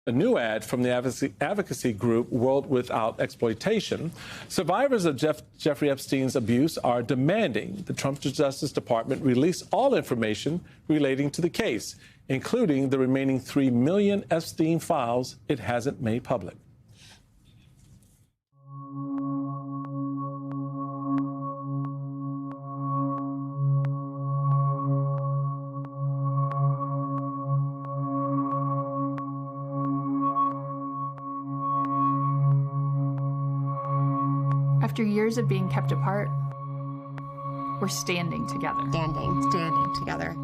a new ad from the advocacy group World Without Exploitation. Survivors of Jeffrey Epstein's abuse are demanding the Trump Justice Department release all information relating to the case, including the remaining 3 million Epstein files it hasn't made public. After years of being kept apart, we're standing together. Standing together.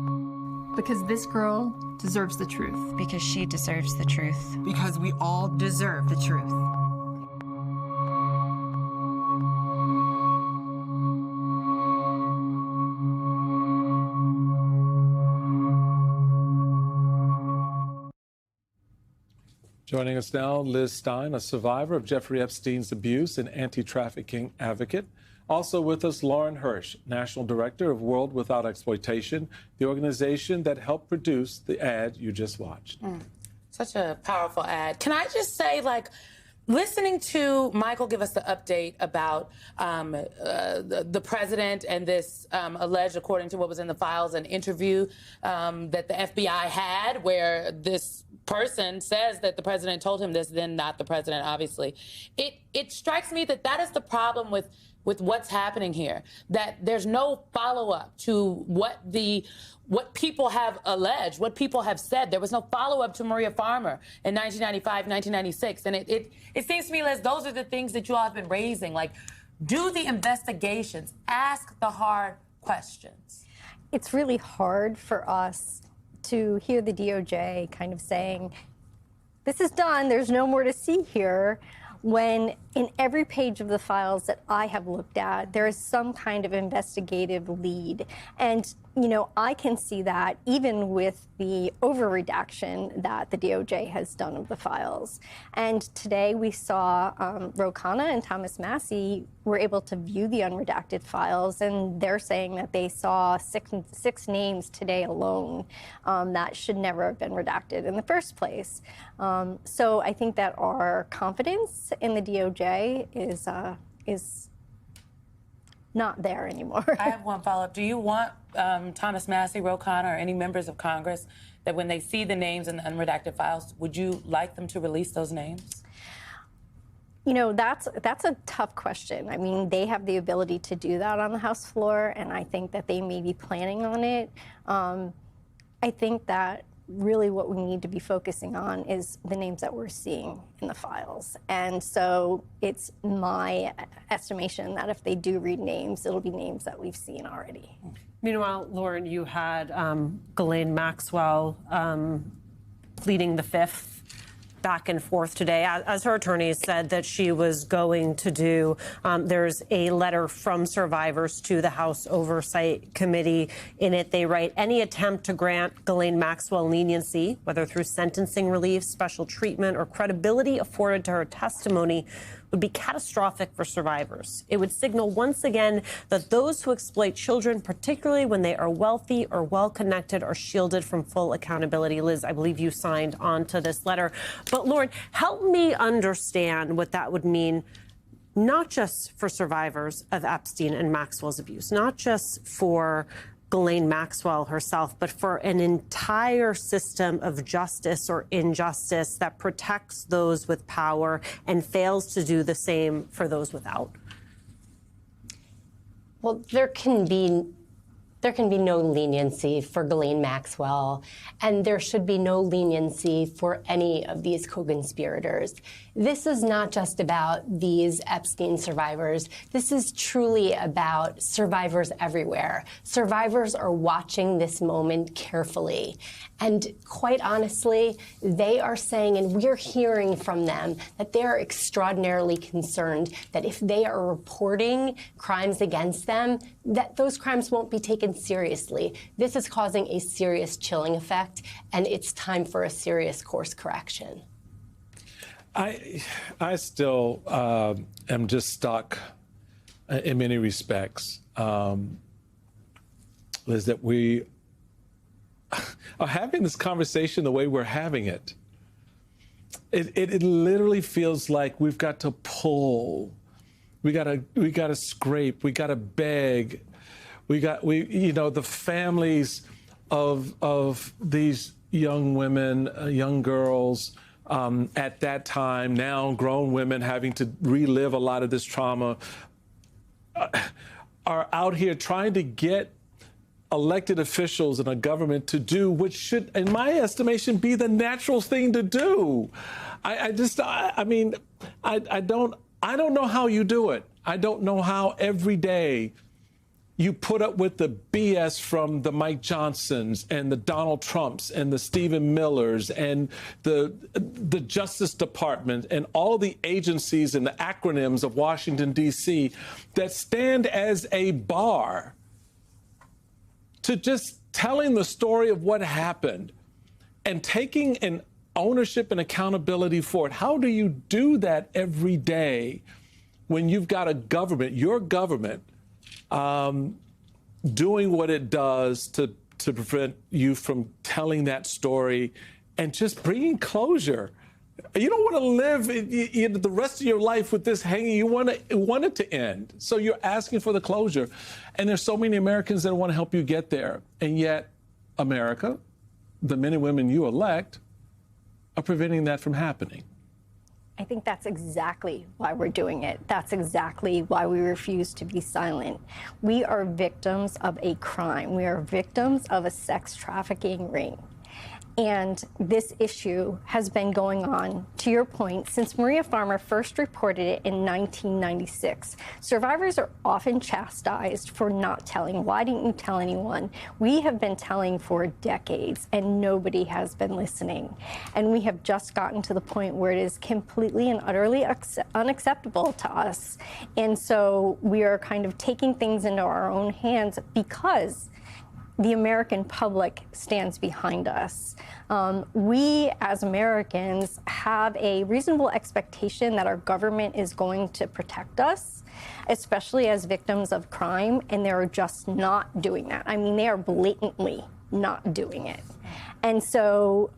Because this girl deserves the truth. Because she deserves the truth. Because we all deserve the truth. Joining us now, Liz Stein, a survivor of Jeffrey Epstein's abuse and anti-trafficking advocate. Also with us, Lauren Hirsch, National Director of World Without Exploitation, the organization that helped produce the ad you just watched. Such a powerful ad. Can I just say, listening to Michael give us the update about the president and this alleged, according to what was in the files, an interview that the FBI had where this person says that the president told him this, then not the president, obviously. It strikes me that that is the problem with what's happening here, that there's no follow-up to what people have alleged, what people have said. There was no follow-up to Maria Farmer in 1995, 1996. And it seems to me, Liz, those are the things that you all have been raising. Do the investigations, ask the hard questions. It's really hard for us to hear the DOJ kind of saying, this is done, there's no more to see here, when in every page of the files that I have looked at, there is some kind of investigative lead. And, I can see that even with the over-redaction that the DOJ has done of the files. And today we saw Ro Khanna and Thomas Massie were able to view the unredacted files, and they're saying that they saw six names today alone that should never have been redacted in the first place. So I think that our confidence in the DOJ is not there anymore. I have one follow-up. Do you want Thomas Massie, Ro Khanna, or any members of Congress that when they see the names in the unredacted files, would you like them to release those names? That's a tough question. I mean, they have the ability to do that on the House floor, and I think that they may be planning on it. I think that really what we need to be focusing on is the names that we're seeing in the files. And so it's my estimation that if they do read names, it'll be names that we've seen already. Meanwhile, Lauren, you had Ghislaine Maxwell pleading the Fifth back and forth today, as her attorneys said that she was going to do. There's a letter from survivors to the House Oversight Committee. In it, they write, any attempt to grant Ghislaine Maxwell leniency, whether through sentencing relief, special treatment, or credibility afforded to her testimony, would be catastrophic for survivors. It would signal once again that those who exploit children, particularly when they are wealthy or well-connected, are shielded from full accountability. Liz, I believe you signed on to this letter. But Lauren, help me understand what that would mean, not just for survivors of Epstein and Maxwell's abuse, not just for Ghislaine Maxwell herself, but for an entire system of justice or injustice that protects those with power and fails to do the same for those without? Well, there can be no leniency for Ghislaine Maxwell, and there should be no leniency for any of these co-conspirators. This is not just about these Epstein survivors. This is truly about survivors everywhere. Survivors are watching this moment carefully. And quite honestly, they are saying, and we're hearing from them, that they are extraordinarily concerned that if they are reporting crimes against them, that those crimes won't be taken seriously. This is causing a serious chilling effect, and it's time for a serious course correction. I still am just stuck in many respects, Liz, that we are having this conversation the way we're having it. It literally feels like we've got to pull, we got to scrape, we got to beg, the families of these young women, young girls. At that time, now grown women having to relive a lot of this trauma, are out here trying to get elected officials in a government to do what should, in my estimation, be the natural thing to do. I don't know how you do it. I don't know how every day you put up with the BS from the Mike Johnsons and the Donald Trumps and the Stephen Millers and the Justice Department and all the agencies and the acronyms of Washington, D.C. that stand as a bar to just telling the story of what happened and taking an ownership and accountability for it. How do you do that every day when you've got a government, your government, doing what it does to prevent you from telling that story and just bringing closure? You don't want to live the rest of your life with this hanging. You want it to end. So you're asking for the closure. And there's so many Americans that want to help you get there. And yet, America, the men and women you elect, are preventing that from happening. I think that's exactly why we're doing it. That's exactly why we refuse to be silent. We are victims of a crime. We are victims of a sex trafficking ring. And this issue has been going on, to your point, since Maria Farmer first reported it in 1996. Survivors are often chastised for not telling. Why didn't you tell anyone? We have been telling for decades, and nobody has been listening. And we have just gotten to the point where it is completely and utterly unacceptable to us. And so we are kind of taking things into our own hands because the American public stands behind us. We, as Americans, have a reasonable expectation that our government is going to protect us, especially as victims of crime, and they're just not doing that. I mean, they are blatantly not doing it. And so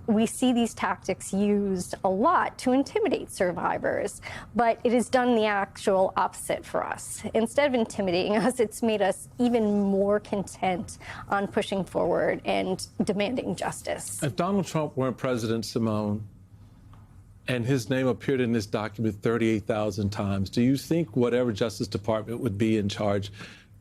we see these tactics used a lot to intimidate survivors, but it has done the actual opposite for us. Instead of intimidating us, it's made us even more content on pushing forward and demanding justice. If Donald Trump weren't president, Simone, and his name appeared in this document 38,000 times, do you think whatever Justice Department would be in charge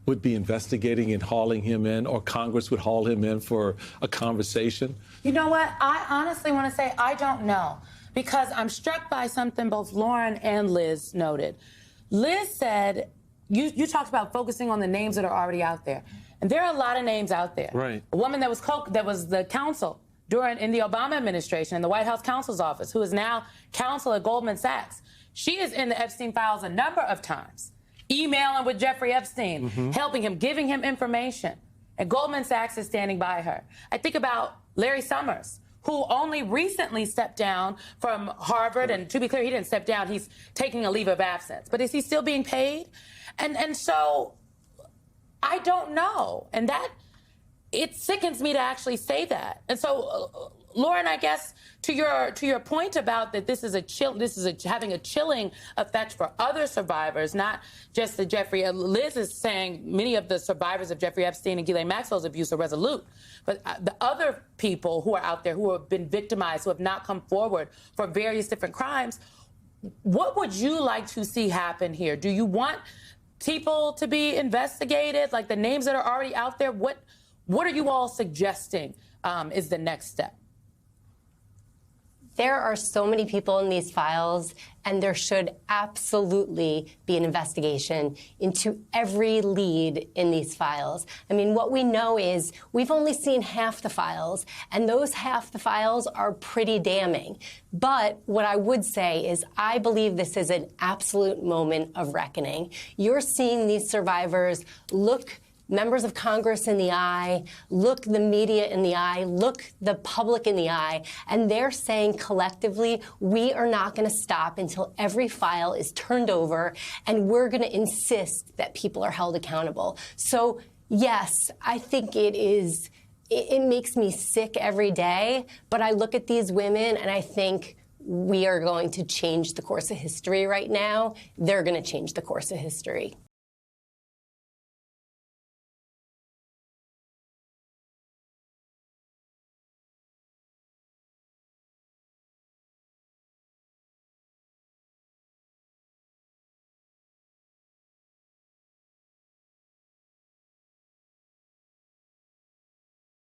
would be investigating and hauling him in, or Congress would haul him in for a conversation? You know what? I honestly want to say I don't know, because I'm struck by something both Lauren and Liz noted. Liz said, you talked about focusing on the names that are already out there. And there are a lot of names out there. Right. A woman that was the counsel in the Obama administration in the White House counsel's office, who is now counsel at Goldman Sachs. She is in the Epstein files a number of times, emailing with Jeffrey Epstein, helping him, giving him information. And Goldman Sachs is standing by her. I think about Larry Summers, who only recently stepped down from Harvard. And to be clear, he didn't step down. He's taking a leave of absence. But is he still being paid? And so I don't know. And that, it sickens me to actually say that. And so, Lauren, I guess to your point about that this is having a chilling effect for other survivors, not just the Jeffrey. Liz is saying many of the survivors of Jeffrey Epstein and Ghislaine Maxwell's abuse are resolute, but the other people who are out there who have been victimized, who have not come forward for various different crimes, what would you like to see happen here? Do you want people to be investigated, like the names that are already out there? What are you all suggesting is the next step? There are so many people in these files, and there should absolutely be an investigation into every lead in these files. I mean, what we know is we've only seen half the files, and those half the files are pretty damning. But what I would say is I believe this is an absolute moment of reckoning. You're seeing these survivors look members of Congress in the eye, look the media in the eye, look the public in the eye, and they're saying collectively, we are not going to stop until every file is turned over, and we're going to insist that people are held accountable. So, yes, I think it makes me sick every day, but I look at these women and I think, we are going to change the course of history right now, they're going to change the course of history.